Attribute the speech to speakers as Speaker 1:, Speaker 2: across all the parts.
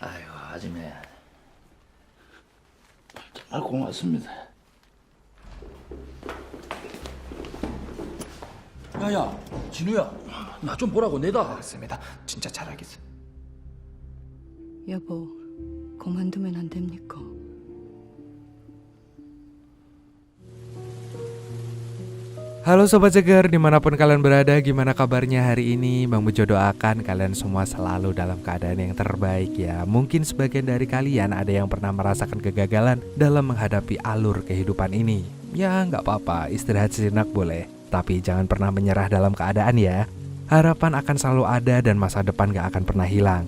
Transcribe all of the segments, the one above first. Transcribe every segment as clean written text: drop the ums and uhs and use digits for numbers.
Speaker 1: 아이고, 아줌마. 정말 고맙습니다. 야야, 진우야, 나 좀 보라고 내다.
Speaker 2: 알았습니다. 진짜 잘하겠어.
Speaker 3: 여보, 그만두면 안 됩니까?
Speaker 4: Halo Sobat Segar, dimanapun kalian berada, gimana kabarnya hari ini? Bang Bejo doakan kalian semua selalu dalam keadaan yang terbaik ya. Mungkin sebagian dari kalian ada yang pernah merasakan kegagalan dalam menghadapi alur kehidupan ini. Ya nggak apa-apa, istirahat sejenak boleh. Tapi jangan pernah menyerah dalam keadaan ya. Harapan akan selalu ada dan masa depan gak akan pernah hilang.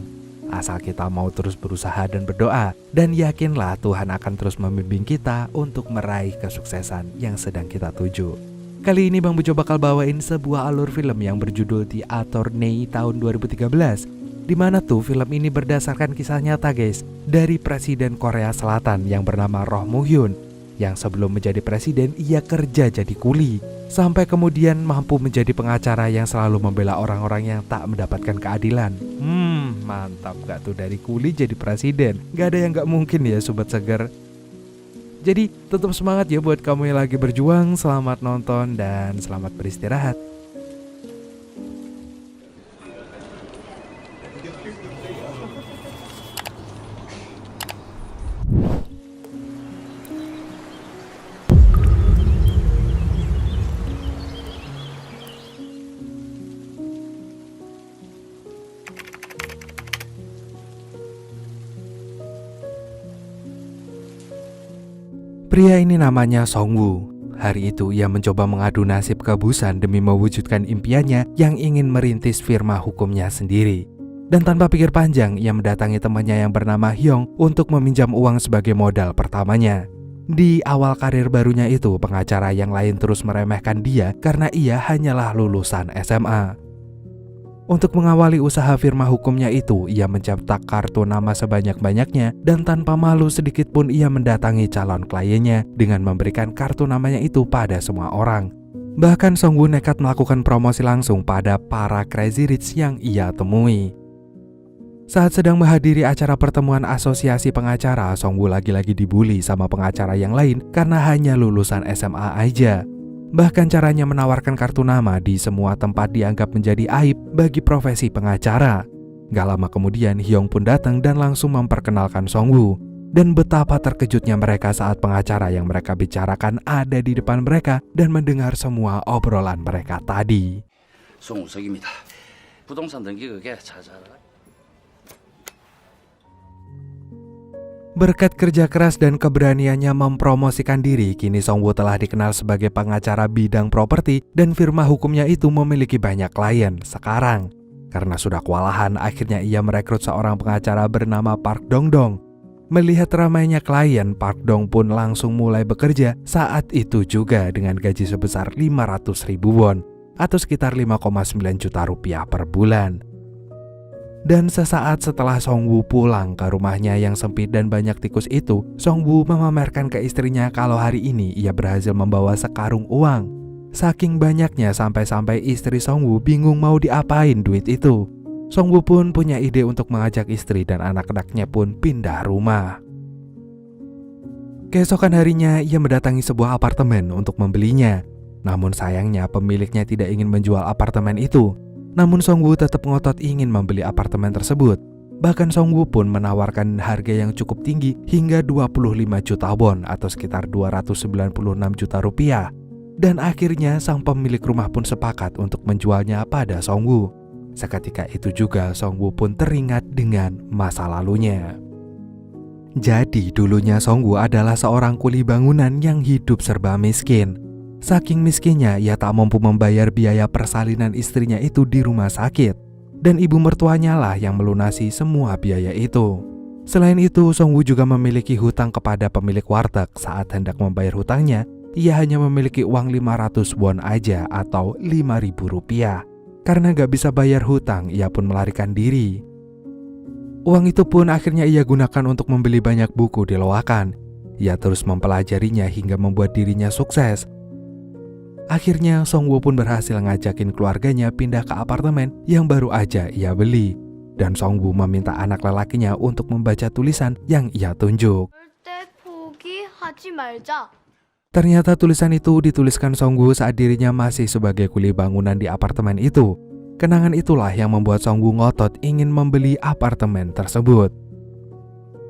Speaker 4: Asal kita mau terus berusaha dan berdoa. Dan yakinlah Tuhan akan terus membimbing kita untuk meraih kesuksesan yang sedang kita tuju. Kali ini Bang Bejo bakal bawain sebuah alur film yang berjudul The Attorney tahun 2013. Dimana tuh film ini berdasarkan kisah nyata guys, dari Presiden Korea Selatan yang bernama Roh Moo-hyun. Yang sebelum menjadi presiden ia kerja jadi kuli, sampai kemudian mampu menjadi pengacara yang selalu membela orang-orang yang tak mendapatkan keadilan. Mantap gak tuh, dari kuli jadi presiden? Gak ada yang gak mungkin ya Sobat Segar. Jadi tetap semangat ya buat kamu yang lagi berjuang. Selamat nonton dan selamat beristirahat. Pria ini namanya Song-woo. Hari itu ia mencoba mengadu nasib ke Busan demi mewujudkan impiannya yang ingin merintis firma hukumnya sendiri. Dan tanpa pikir panjang, ia mendatangi temannya yang bernama Hyung untuk meminjam uang sebagai modal pertamanya. Di awal karir barunya itu, pengacara yang lain terus meremehkan dia karena ia hanyalah lulusan SMA. Untuk mengawali usaha firma hukumnya itu, ia mencetak kartu nama sebanyak-banyaknya dan tanpa malu sedikit pun ia mendatangi calon kliennya dengan memberikan kartu namanya itu pada semua orang. Bahkan Song-woo nekat melakukan promosi langsung pada para crazy rich yang ia temui. Saat sedang menghadiri acara pertemuan asosiasi pengacara, Song-woo lagi-lagi dibully sama pengacara yang lain karena hanya lulusan SMA aja. Bahkan caranya menawarkan kartu nama di semua tempat dianggap menjadi aib bagi profesi pengacara. Gak lama kemudian Hyung pun datang dan langsung memperkenalkan Song-woo. Dan betapa terkejutnya mereka saat pengacara yang mereka bicarakan ada di depan mereka dan mendengar semua obrolan mereka tadi.
Speaker 1: 송우석입니다. 부동산 등기국에 찾아라.
Speaker 4: Berkat kerja keras dan keberaniannya mempromosikan diri, kini Song-woo telah dikenal sebagai pengacara bidang properti dan firma hukumnya itu memiliki banyak klien sekarang. Karena sudah kewalahan, akhirnya ia merekrut seorang pengacara bernama Park Dong-dong. Melihat ramainya klien, Park Dong pun langsung mulai bekerja saat itu juga dengan gaji sebesar 500.000 won atau sekitar 5,9 juta rupiah per bulan. Dan sesaat setelah Song-woo pulang ke rumahnya yang sempit dan banyak tikus itu, Song-woo memamerkan ke istrinya kalau hari ini ia berhasil membawa sekarung uang. Saking banyaknya sampai-sampai istri Song-woo bingung mau diapain duit itu. Song-woo pun punya ide untuk mengajak istri dan anak-anaknya pun pindah rumah. Keesokan harinya ia mendatangi sebuah apartemen untuk membelinya. Namun sayangnya pemiliknya tidak ingin menjual apartemen itu. Namun Song-woo tetap ngotot ingin membeli apartemen tersebut. Bahkan Song-woo pun menawarkan harga yang cukup tinggi hingga 25 juta won atau sekitar 296 juta rupiah. Dan akhirnya sang pemilik rumah pun sepakat untuk menjualnya pada Song-woo. Seketika itu juga Song-woo pun teringat dengan masa lalunya. Jadi dulunya Song-woo adalah seorang kuli bangunan yang hidup serba miskin. Saking miskinnya, ia tak mampu membayar biaya persalinan istrinya itu di rumah sakit. Dan ibu mertuanya lah yang melunasi semua biaya itu. Selain itu, Song-woo juga memiliki hutang kepada pemilik warteg. Saat hendak membayar hutangnya, ia hanya memiliki uang 500 won aja atau 5.000 rupiah. Karena gak bisa bayar hutang, ia pun melarikan diri. Uang itu pun akhirnya ia gunakan untuk membeli banyak buku di loakan. Ia terus mempelajarinya hingga membuat dirinya sukses. Akhirnya Songwoo pun berhasil ngajakin keluarganya pindah ke apartemen yang baru aja ia beli. Dan Songwoo meminta anak lelakinya untuk membaca tulisan yang ia tunjuk.
Speaker 5: 절대 포기하지 말자.
Speaker 4: Ternyata tulisan itu dituliskan Songwoo saat dirinya masih sebagai kuli bangunan di apartemen itu. Kenangan itulah yang membuat Songwoo ngotot ingin membeli apartemen tersebut.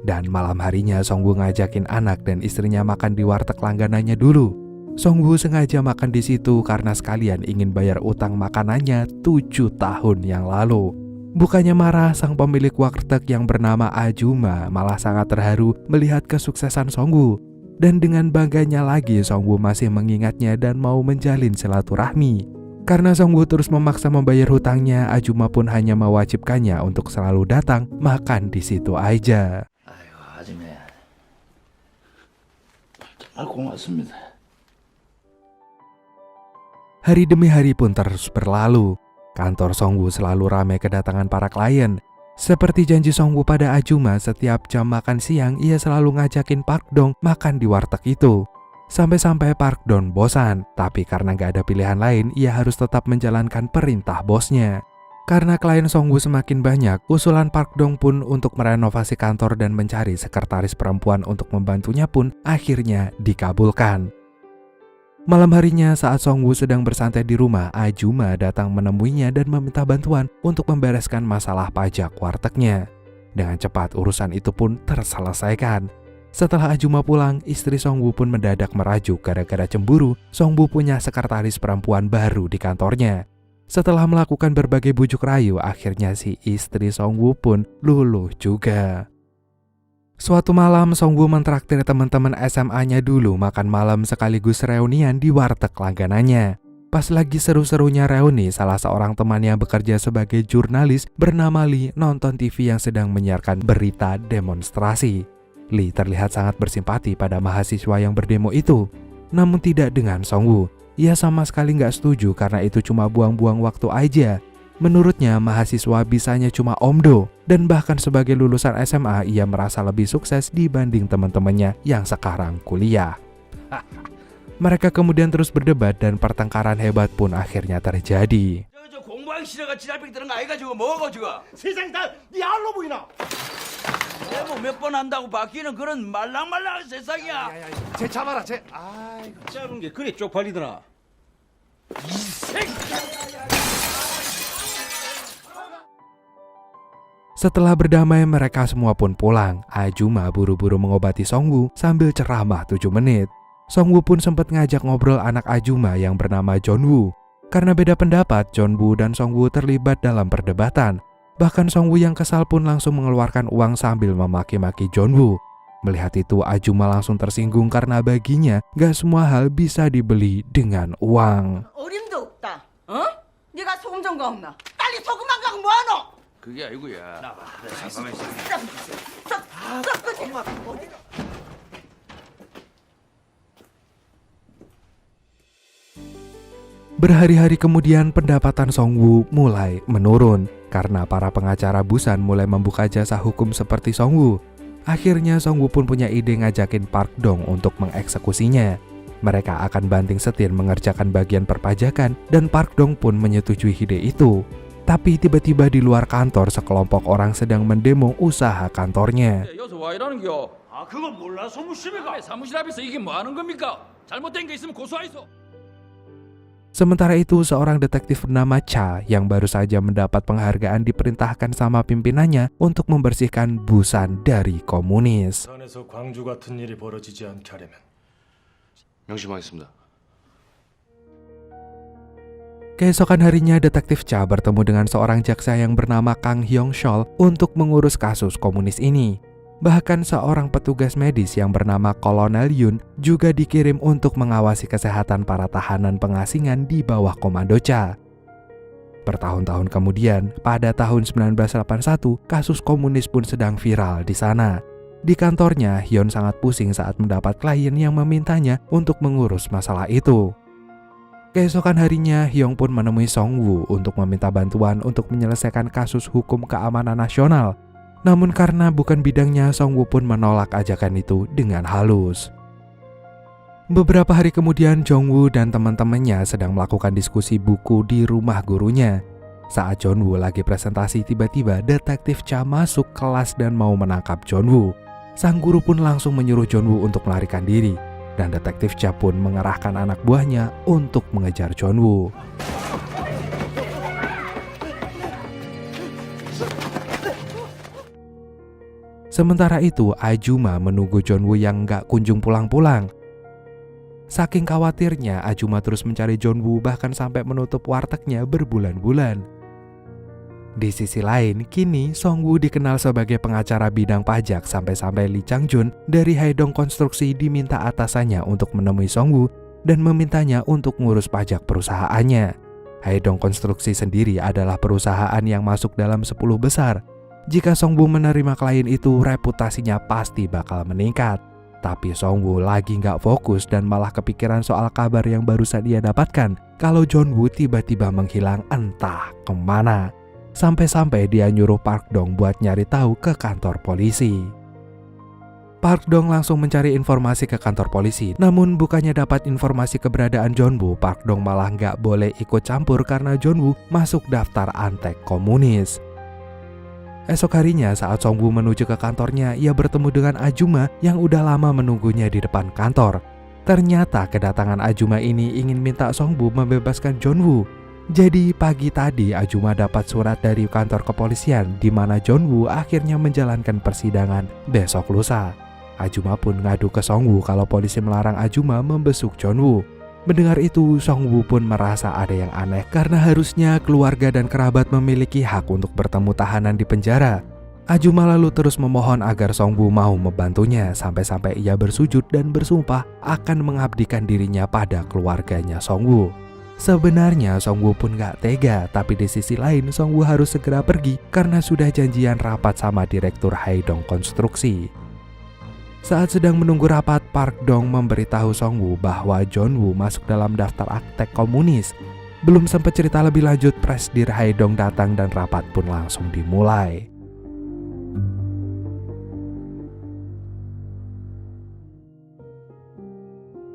Speaker 4: Dan malam harinya Songwoo ngajakin anak dan istrinya makan di warteg langganannya dulu. Songwoo sengaja makan di situ karena sekalian ingin bayar utang makanannya 7 tahun yang lalu. Bukannya marah, sang pemilik warteg yang bernama Ajuma malah sangat terharu melihat kesuksesan Songwoo. Dan dengan bangganya lagi Songwoo masih mengingatnya dan mau menjalin silaturahmi. Karena Songwoo terus memaksa membayar hutangnya, Ajuma pun hanya mewajibkannya untuk selalu datang makan di situ aja.
Speaker 1: 아이고, 아줌마. 정말 고맙습니다.
Speaker 4: Hari demi hari pun terus berlalu. Kantor Songwoo selalu ramai kedatangan para klien. Seperti janji Songwoo pada Ajuma, setiap jam makan siang ia selalu ngajakin Park Dong makan di warteg itu. Sampai-sampai Park Dong bosan, tapi karena gak ada pilihan lain, ia harus tetap menjalankan perintah bosnya. Karena klien Songwoo semakin banyak, usulan Park Dong pun untuk merenovasi kantor dan mencari sekretaris perempuan untuk membantunya pun akhirnya dikabulkan. Malam harinya saat Songwoo sedang bersantai di rumah, Ajuma datang menemuinya dan meminta bantuan untuk membereskan masalah pajak wartegnya. Dengan cepat urusan itu pun terselesaikan. Setelah Ajuma pulang, istri Songwoo pun mendadak merajuk gara-gara cemburu Songwoo punya sekretaris perempuan baru di kantornya. Setelah melakukan berbagai bujuk rayu, akhirnya si istri Songwoo pun luluh juga. Suatu malam Songwoo mentraktir teman-teman SMA-nya dulu makan malam sekaligus reunian di warteg langganannya. Pas lagi seru-serunya reuni, salah seorang teman yang bekerja sebagai jurnalis bernama Lee nonton TV yang sedang menyiarkan berita demonstrasi. Lee terlihat sangat bersimpati pada mahasiswa yang berdemo itu. Namun tidak dengan Songwoo. Ia sama sekali nggak setuju karena itu cuma buang-buang waktu aja. Menurutnya mahasiswa bisanya cuma omdo, dan bahkan sebagai lulusan SMA ia merasa lebih sukses dibanding teman-temannya yang sekarang kuliah. Mereka kemudian terus berdebat dan pertengkaran hebat pun akhirnya terjadi.
Speaker 1: 저 공부하기 싫어가 지랄병 드는 거 아이가 지금 뭐고 지금?
Speaker 6: 세상이 다 네 알로 보이나?
Speaker 1: 내뭐 몇 번 한다고 바뀌는 그런 말랑말랑한 세상이야.
Speaker 6: 쟤 잡아라 쟤. 아이고 짧은 게 그리 쪽팔리더라.
Speaker 4: Setelah berdamai, mereka semua pun pulang. Ajuma buru-buru mengobati Songwoo sambil ceramah 7 menit. Songwoo pun sempat ngajak ngobrol anak Ajuma yang bernama Jeonwoo. Karena beda pendapat, Jeonwoo dan Songwoo terlibat dalam perdebatan. Bahkan Songwoo yang kesal pun langsung mengeluarkan uang sambil memaki-maki Jeonwoo. Melihat itu, Ajuma langsung tersinggung karena baginya gak semua hal bisa dibeli dengan uang.
Speaker 7: 어림도 없다. 어? 네가 소금 좀 가없나? 빨리 소금 안 가고 뭐하노?
Speaker 1: 그게 아니고야. 잠깐만 있어.
Speaker 4: Berhari-hari kemudian pendapatan Songwoo mulai menurun karena para pengacara Busan mulai membuka jasa hukum seperti Songwoo. Akhirnya Songwoo pun punya ide ngajakin Park Dong untuk mengeksekusinya. Mereka akan banting setir mengerjakan bagian perpajakan dan Park Dong pun menyetujui ide itu. Tapi tiba-tiba di luar kantor sekelompok orang sedang mendemo usaha kantornya.
Speaker 1: 여기서 와 이러는 겨.
Speaker 6: 아 그거 몰라 소무씨가.
Speaker 1: 사무실 앞에서 이게 뭐 하는 겁니까? 잘못된 게 있으면 고소하이소.
Speaker 4: Sementara itu seorang detektif bernama Cha yang baru saja mendapat penghargaan diperintahkan sama pimpinannya untuk membersihkan Busan dari komunis.
Speaker 8: 부산에서 광주 같은 일이 벌어지지 않게 하려면
Speaker 9: 명심하겠습니다.
Speaker 4: Keesokan harinya detektif Cha bertemu dengan seorang jaksa yang bernama Kang Hyong Shol untuk mengurus kasus komunis ini. Bahkan seorang petugas medis yang bernama Kolonel Yun juga dikirim untuk mengawasi kesehatan para tahanan pengasingan di bawah komando Cha. Bertahun-tahun kemudian, pada tahun 1981, kasus komunis pun sedang viral di sana. Di kantornya, Hyun sangat pusing saat mendapat klien yang memintanya untuk mengurus masalah itu. Keesokan harinya, Hyun pun menemui Songwoo untuk meminta bantuan untuk menyelesaikan kasus hukum keamanan nasional. Namun karena bukan bidangnya, Songwoo pun menolak ajakan itu dengan halus. Beberapa hari kemudian Jongwoo dan teman-temannya sedang melakukan diskusi buku di rumah gurunya. Saat Jongwoo lagi presentasi, tiba-tiba detektif Cha masuk kelas dan mau menangkap Jongwoo. Sang guru pun langsung menyuruh Jongwoo untuk melarikan diri, dan detektif Cha pun mengerahkan anak buahnya untuk mengejar Jongwoo. Sementara itu, Ajuma menunggu Jongwoo yang gak kunjung pulang-pulang. Saking khawatirnya, Ajuma terus mencari Jongwoo bahkan sampai menutup wartegnya berbulan-bulan. Di sisi lain, kini Songwoo dikenal sebagai pengacara bidang pajak sampai-sampai Lee Chang-jun dari Haidong Konstruksi diminta atasannya untuk menemui Songwoo dan memintanya untuk ngurus pajak perusahaannya. Haidong Konstruksi sendiri adalah perusahaan yang masuk dalam 10 besar. Jika Songwoo menerima klien itu, reputasinya pasti bakal meningkat. Tapi Songwoo lagi nggak fokus dan malah kepikiran soal kabar yang barusan dia dapatkan kalau Jongwoo tiba-tiba menghilang entah kemana. Sampai-sampai dia nyuruh Park Dong buat nyari tahu ke kantor polisi. Park Dong langsung mencari informasi ke kantor polisi, namun bukannya dapat informasi keberadaan Jongwoo, Park Dong malah nggak boleh ikut campur karena Jongwoo masuk daftar antek komunis. Esok harinya saat Songwoo menuju ke kantornya, ia bertemu dengan Ajuma yang udah lama menunggunya di depan kantor. Ternyata kedatangan Ajuma ini ingin minta Songwoo membebaskan Jongwoo. Jadi pagi tadi Ajuma dapat surat dari kantor kepolisian di mana Jongwoo akhirnya menjalankan persidangan besok lusa. Ajuma pun ngadu ke Songwoo kalau polisi melarang Ajuma membesuk Jongwoo. Mendengar itu, Songwoo pun merasa ada yang aneh karena harusnya keluarga dan kerabat memiliki hak untuk bertemu tahanan di penjara. Ajuma lalu terus memohon agar Songwoo mau membantunya sampai-sampai ia bersujud dan bersumpah akan mengabdikan dirinya pada keluarganya Songwoo. Sebenarnya Songwoo pun gak tega, tapi di sisi lain Songwoo harus segera pergi karena sudah janjian rapat sama Direktur Haidong Konstruksi. Saat sedang menunggu rapat, Park Dong memberitahu Songwoo bahwa Jongwoo masuk dalam daftar antek komunis. Belum sempat cerita lebih lanjut, Presdir Haidong datang dan rapat pun langsung dimulai.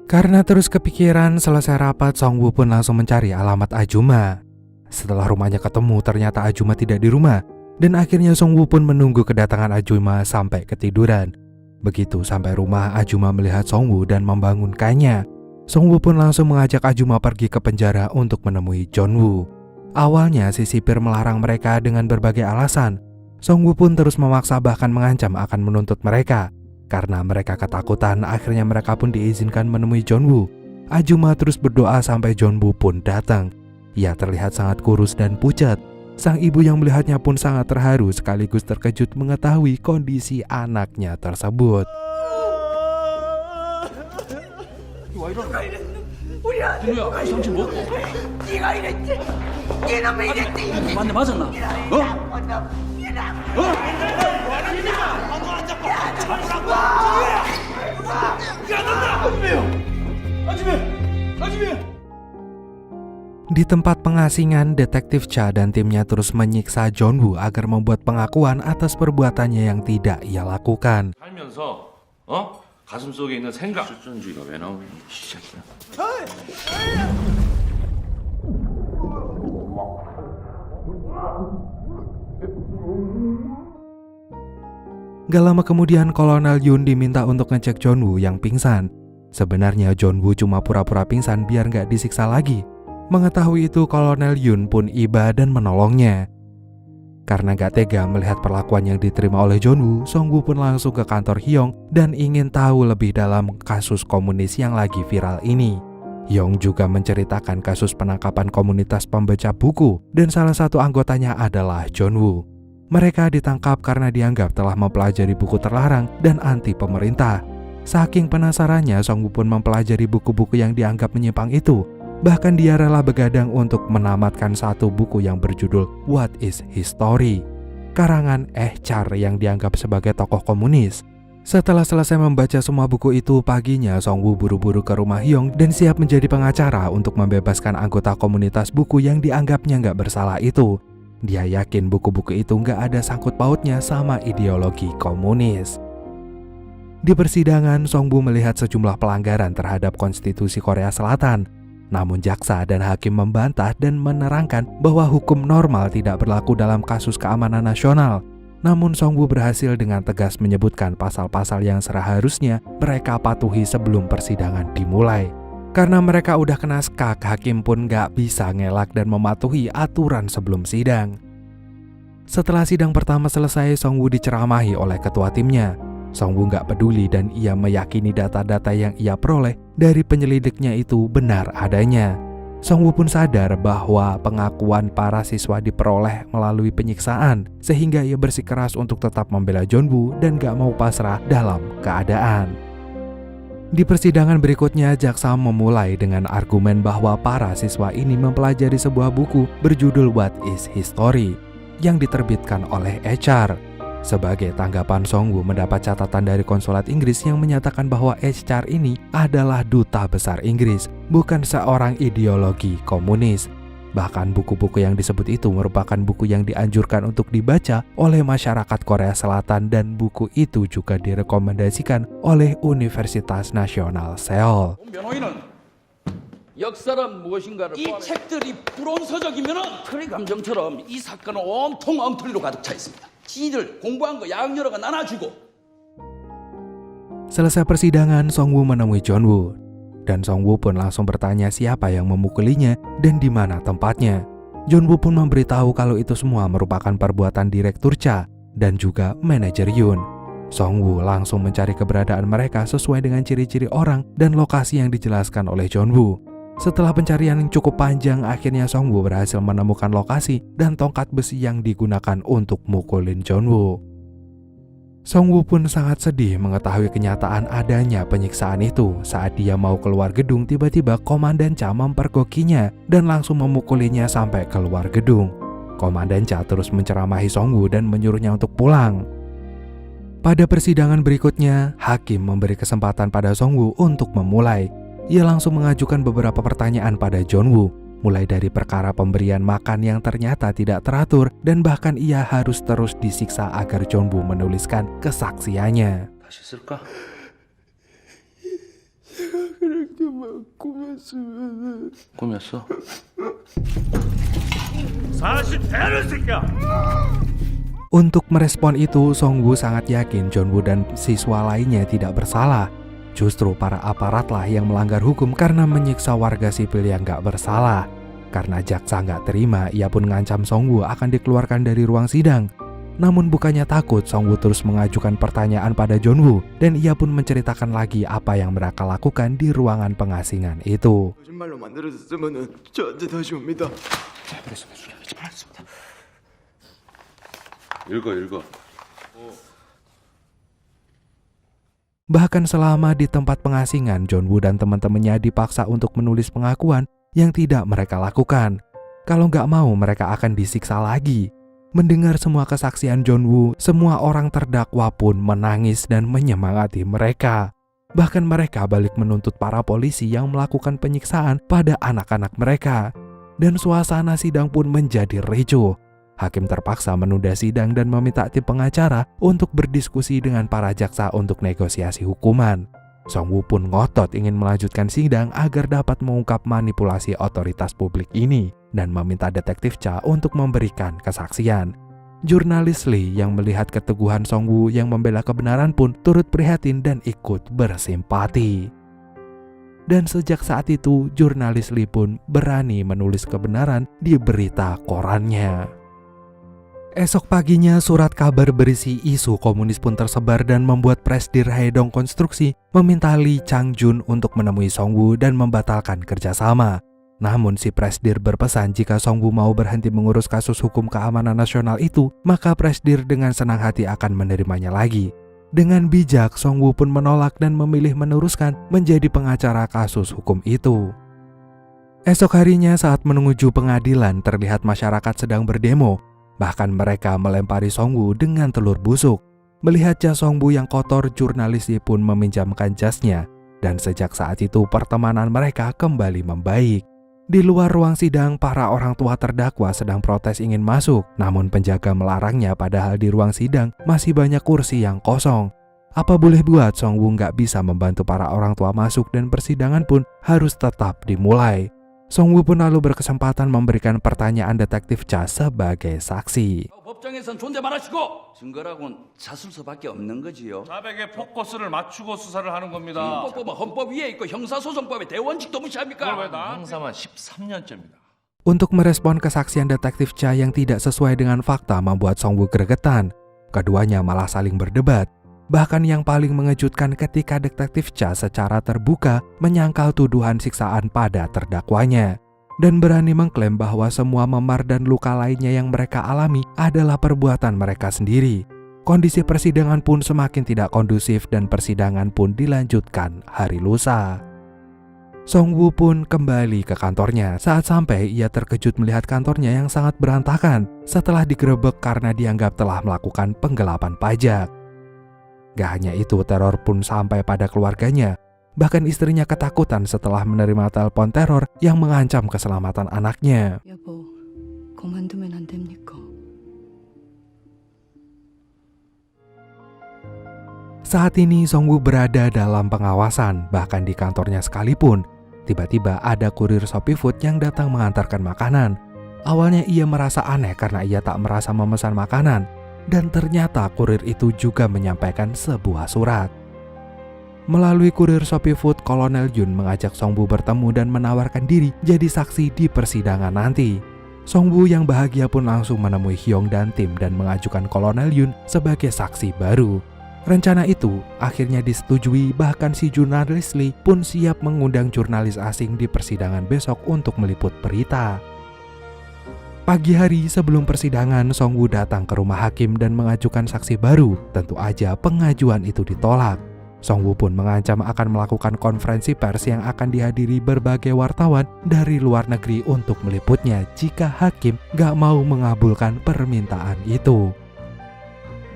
Speaker 4: Karena terus kepikiran, selesai rapat, Songwoo pun langsung mencari alamat Ajuma. Setelah rumahnya ketemu, ternyata Ajuma tidak di rumah, dan akhirnya Songwoo pun menunggu kedatangan Ajuma sampai ketiduran. Begitu sampai rumah, Ajuma melihat Songwoo dan membangunkannya. Songwoo pun langsung mengajak Ajuma pergi ke penjara untuk menemui Jongwoo. Awalnya si sipir melarang mereka dengan berbagai alasan. Songwoo pun terus memaksa bahkan mengancam akan menuntut mereka. Karena mereka ketakutan, akhirnya mereka pun diizinkan menemui Jongwoo. Ajuma terus berdoa sampai Jongwoo pun datang. Ia terlihat sangat kurus dan pucat. Sang ibu yang melihatnya pun sangat terharu sekaligus terkejut mengetahui kondisi anaknya tersebut.
Speaker 1: 누야, 상처 먹고. 네가 이랬지. 네놈이 이랬지. 맞네, 맞았나? 어? 어?
Speaker 4: Di tempat pengasingan, Detektif Cha dan timnya terus menyiksa Jongwoo agar membuat pengakuan atas perbuatannya yang tidak ia lakukan.
Speaker 9: 살면서 가슴 속에 있는 생각 실존주의가 왜 나오는 시작이야?
Speaker 4: Gak lama kemudian Kolonel Yun diminta untuk ngecek Jongwoo yang pingsan. Sebenarnya Jongwoo cuma pura-pura pingsan biar gak disiksa lagi. Mengetahui itu, Kolonel Yun pun iba dan menolongnya. Karena gak tega melihat perlakuan yang diterima oleh Jongwoo, Songwoo pun langsung ke kantor Hyong dan ingin tahu lebih dalam kasus komunis yang lagi viral ini. Hyong juga menceritakan kasus penangkapan komunitas pembaca buku dan salah satu anggotanya adalah Jongwoo. Mereka ditangkap karena dianggap telah mempelajari buku terlarang dan anti pemerintah. Saking penasarannya, Songwoo pun mempelajari buku-buku yang dianggap menyimpang itu. Bahkan dia rela begadang untuk menamatkan satu buku yang berjudul What is History, karangan Char yang dianggap sebagai tokoh komunis. Setelah selesai membaca semua buku itu, paginya Songwoo buru-buru ke rumah Hyong dan siap menjadi pengacara untuk membebaskan anggota komunitas buku yang dianggapnya nggak bersalah itu. Dia yakin buku-buku itu nggak ada sangkut pautnya sama ideologi komunis. Di persidangan, Songbu melihat sejumlah pelanggaran terhadap konstitusi Korea Selatan. Namun jaksa dan hakim membantah dan menerangkan bahwa hukum normal tidak berlaku dalam kasus keamanan nasional. Namun Songbu berhasil dengan tegas menyebutkan pasal-pasal yang seharusnya mereka patuhi sebelum persidangan dimulai. Karena mereka udah kena skak, hakim pun gak bisa ngelak dan mematuhi aturan sebelum sidang. Setelah sidang pertama selesai, Songbu diceramahi oleh ketua timnya. Songbu gak peduli dan ia meyakini data-data yang ia peroleh dari penyelidiknya itu benar adanya. Songbu pun sadar bahwa pengakuan para siswa diperoleh melalui penyiksaan, sehingga ia bersikeras untuk tetap membela Jeonbu dan gak mau pasrah dalam keadaan. Di persidangan berikutnya, jaksa memulai dengan argumen bahwa para siswa ini mempelajari sebuah buku berjudul What is History yang diterbitkan oleh HR. Sebagai tanggapan, Songbu mendapat catatan dari konsulat Inggris yang menyatakan bahwa HR ini adalah duta besar Inggris, bukan seorang ideologi komunis. Bahkan buku-buku yang disebut itu merupakan buku yang dianjurkan untuk dibaca oleh masyarakat Korea Selatan dan buku itu juga direkomendasikan oleh Universitas Nasional Seoul.
Speaker 1: 변호인은 역사란 무엇인가를 이 책들이 불온서적이면은 트리 감정처럼 이 사건은 온통 엉터리로 가득 차 있습니다. 지들 공부한 거 양여러가 나눠주고.
Speaker 4: Selesai persidangan, Songbu menemui Jeonwoo dan Songbu pun langsung bertanya siapa yang memukulinya dan di mana tempatnya. Jeonwoo pun memberitahu kalau itu semua merupakan perbuatan Direktur Cha dan juga manajer Yoon. Songbu langsung mencari keberadaan mereka sesuai dengan ciri-ciri orang dan lokasi yang dijelaskan oleh Jeonwoo. Setelah pencarian yang cukup panjang, akhirnya Songbu berhasil menemukan lokasi dan tongkat besi yang digunakan untuk mukulin Jeonwoo. Songbu pun sangat sedih mengetahui kenyataan adanya penyiksaan itu. Saat dia mau keluar gedung, tiba-tiba Komandan Cha mempergokinya dan langsung memukulinya sampai keluar gedung. Komandan Cha terus menceramahi Songbu dan menyuruhnya untuk pulang. Pada persidangan berikutnya, hakim memberi kesempatan pada Songbu untuk memulai. Ia langsung mengajukan beberapa pertanyaan pada Jeonwoo, mulai dari perkara pemberian makan yang ternyata tidak teratur dan bahkan ia harus terus disiksa agar Jeonwoo menuliskan kesaksiannya.
Speaker 9: 다시 쓸까? 꿈이었어?
Speaker 4: Untuk merespon itu, Songbu sangat yakin Jeonwoo dan siswa lainnya tidak bersalah. Justru para aparatlah yang melanggar hukum karena menyiksa warga sipil yang gak bersalah. Karena jaksa gak terima, ia pun mengancam Songbu akan dikeluarkan dari ruang sidang. Namun bukannya takut, Songbu terus mengajukan pertanyaan pada Jeonwoo dan ia pun menceritakan lagi apa yang mereka lakukan di ruangan pengasingan itu.
Speaker 9: 읽어.
Speaker 4: Bahkan selama di tempat pengasingan, Jeonwoo dan teman-temannya dipaksa untuk menulis pengakuan yang tidak mereka lakukan. Kalau nggak mau, mereka akan disiksa lagi. Mendengar semua kesaksian Jeonwoo, semua orang terdakwa pun menangis dan menyemangati mereka. Bahkan mereka balik menuntut para polisi yang melakukan penyiksaan pada anak-anak mereka. Dan suasana sidang pun menjadi ricuh. Hakim terpaksa menunda sidang dan meminta tim pengacara untuk berdiskusi dengan para jaksa untuk negosiasi hukuman. Songbu pun ngotot ingin melanjutkan sidang agar dapat mengungkap manipulasi otoritas publik ini dan meminta detektif Cha untuk memberikan kesaksian. Jurnalis Lee yang melihat keteguhan Songbu yang membela kebenaran pun turut prihatin dan ikut bersimpati. Dan sejak saat itu, jurnalis Lee pun berani menulis kebenaran di berita korannya. Esok paginya, surat kabar berisi isu komunis pun tersebar dan membuat Presdir Haedong Konstruksi meminta Lee Chang-jun untuk menemui Songbu dan membatalkan kerjasama. Namun si Presdir berpesan jika Songbu mau berhenti mengurus kasus hukum keamanan nasional itu, maka Presdir dengan senang hati akan menerimanya lagi. Dengan bijak, Songbu pun menolak dan memilih meneruskan menjadi pengacara kasus hukum itu. Esok harinya saat menuju pengadilan, terlihat masyarakat sedang berdemo. Bahkan mereka melempari Songbu dengan telur busuk. Melihat jas Songbu yang kotor, jurnalis pun meminjamkan jasnya. Dan sejak saat itu pertemanan mereka kembali membaik. Di luar ruang sidang, para orang tua terdakwa sedang protes ingin masuk. Namun penjaga melarangnya, padahal di ruang sidang masih banyak kursi yang kosong. Apa boleh buat, Songwoo nggak bisa membantu para orang tua masuk dan persidangan pun harus tetap dimulai. Songwoo pun lalu berkesempatan memberikan pertanyaan detektif Cha sebagai saksi.
Speaker 1: 법정에선 존재 말하시고 증거라고는 자술서밖에 없는 거지요.
Speaker 9: 자백의 포커스를 맞추고 수사를 하는 겁니다.
Speaker 1: 헌법은 헌법 위에 있고 형사소송법의 대원칙도 무시합니까?
Speaker 9: 형사만 13년째입니다.
Speaker 4: Untuk merespon kesaksian detektif Cha yang tidak sesuai dengan fakta membuat Songwoo gregetan. Keduanya malah saling berdebat. Bahkan yang paling mengejutkan ketika detektif Cha secara terbuka menyangkal tuduhan siksaan pada terdakwanya dan berani mengklaim bahwa semua memar dan luka lainnya yang mereka alami adalah perbuatan mereka sendiri. Kondisi persidangan pun semakin tidak kondusif dan persidangan pun dilanjutkan hari lusa. Songwoo pun kembali ke kantornya. Saat sampai, ia terkejut melihat kantornya yang sangat berantakan setelah digerebek karena dianggap telah melakukan penggelapan pajak. Gak hanya itu, teror pun sampai pada keluarganya. Bahkan istrinya ketakutan setelah menerima telepon teror yang mengancam keselamatan anaknya.
Speaker 3: 여보, 그만두면 안 됩니까?
Speaker 4: Saat ini Songwoo berada dalam pengawasan, bahkan di kantornya sekalipun. Tiba-tiba ada kurir Shopee Food yang datang mengantarkan makanan. Awalnya ia merasa aneh karena ia tak merasa memesan makanan. Dan ternyata kurir itu juga menyampaikan sebuah surat. Melalui kurir Shopee Food, Kolonel Yun mengajak Songwoo bertemu dan menawarkan diri jadi saksi di persidangan nanti. Songwoo yang bahagia pun langsung menemui Hyung dan tim dan mengajukan Kolonel Yun sebagai saksi baru. Rencana itu akhirnya disetujui, bahkan si jurnalis Lee pun siap mengundang jurnalis asing di persidangan besok untuk meliput berita. Pagi hari sebelum persidangan, Songwoo datang ke rumah hakim dan mengajukan saksi baru. Tentu aja pengajuan itu ditolak. Songwoo pun mengancam akan melakukan konferensi pers yang akan dihadiri berbagai wartawan dari luar negeri untuk meliputnya jika hakim gak mau mengabulkan permintaan itu.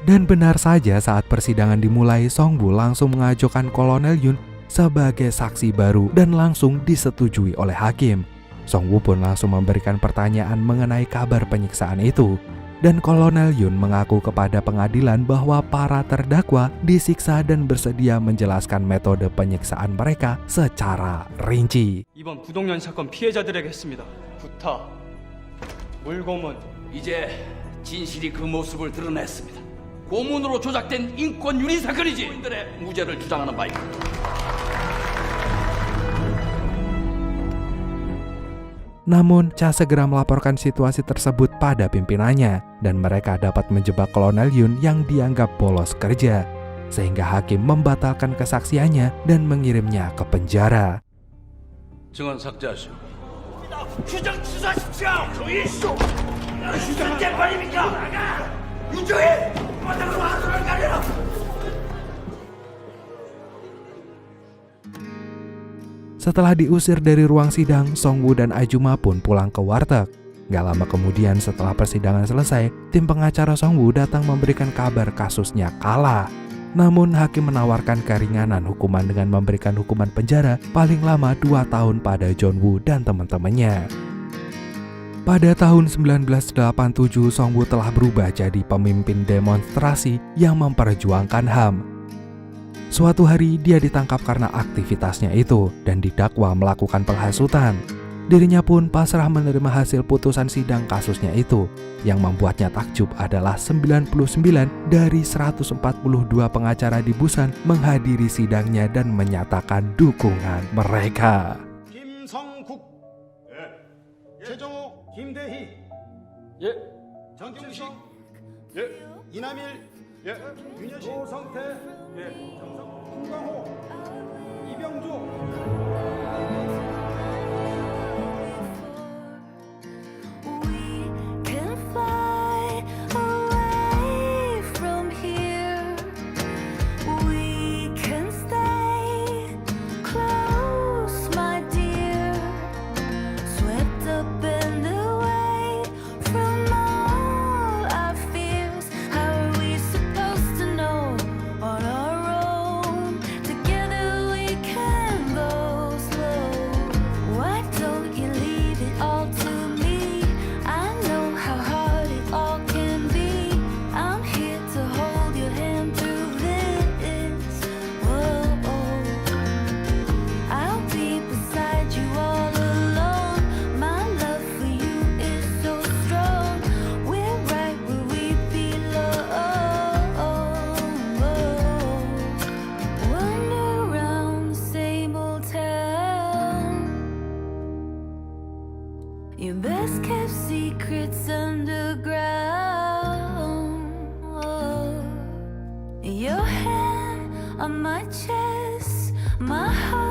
Speaker 4: Dan benar saja, saat persidangan dimulai, Songwoo langsung mengajukan Kolonel Yun sebagai saksi baru dan langsung disetujui oleh hakim. Songwoo pun langsung memberikan pertanyaan mengenai kabar penyiksaan itu. Dan Kolonel Yun mengaku kepada pengadilan bahwa para terdakwa disiksa dan bersedia menjelaskan metode penyiksaan mereka secara rinci.
Speaker 10: 이번 부동산 사건 피해자들에게 했습니다. 구타, 물고문.
Speaker 1: 이제 진실이 그 모습을 드러냈습니다. 고문으로 조작된 인권 유린 사건이지. 인들의 무죄를 주장하는 바입니다.
Speaker 4: Namun, Cha segera melaporkan situasi tersebut pada pimpinannya dan mereka dapat menjebak Kolonel Yun yang dianggap bolos kerja, sehingga hakim membatalkan kesaksiannya dan mengirimnya ke penjara.
Speaker 1: 증언 삭제하시오. 규정 취소하십시오. 조일수. 규정 재판입니까? 유조일. 바닥으로 하소를 가려라.
Speaker 4: Setelah diusir dari ruang sidang, Songwoo dan Ajuma pun pulang ke warteg. Gak lama kemudian setelah persidangan selesai, tim pengacara Songwoo datang memberikan kabar kasusnya kalah. Namun hakim menawarkan keringanan hukuman dengan memberikan hukuman penjara paling lama 2 tahun pada Jongwoo dan teman-temannya. Pada tahun 1987, Songwoo telah berubah jadi pemimpin demonstrasi yang memperjuangkan HAM. Suatu hari dia ditangkap karena aktivitasnya itu dan didakwa melakukan penghasutan. Dirinya pun pasrah menerima hasil putusan sidang kasusnya itu. Yang membuatnya takjub adalah 99 dari 142 pengacara di Busan menghadiri sidangnya dan menyatakan dukungan mereka.
Speaker 6: 김성국, 최정호, 김대희, 정경식, 이남일, 윤여신, 조성태, 김광호, 이병조.
Speaker 11: secrets underground. Oh. Your hand on my chest, my heart